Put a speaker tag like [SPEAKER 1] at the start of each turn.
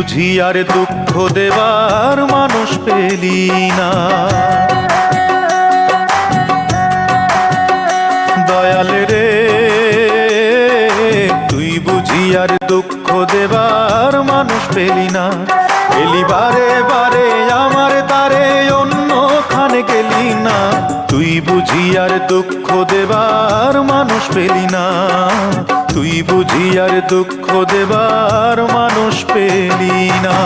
[SPEAKER 1] বুঝি আর দুঃখ দেবার মানুষ পেলি না। দয়াল রে তুই বুঝি আর দুঃখ দেবার মানুষ পেলি না। এলি বারে বারে আমার তারে অন্যখানে গেলি না। তুই বুঝি আর দুঃখ দেবার মানুষ পেলি না। তুই বুঝি আর দুঃখ দেবার মানুষ পেলি না।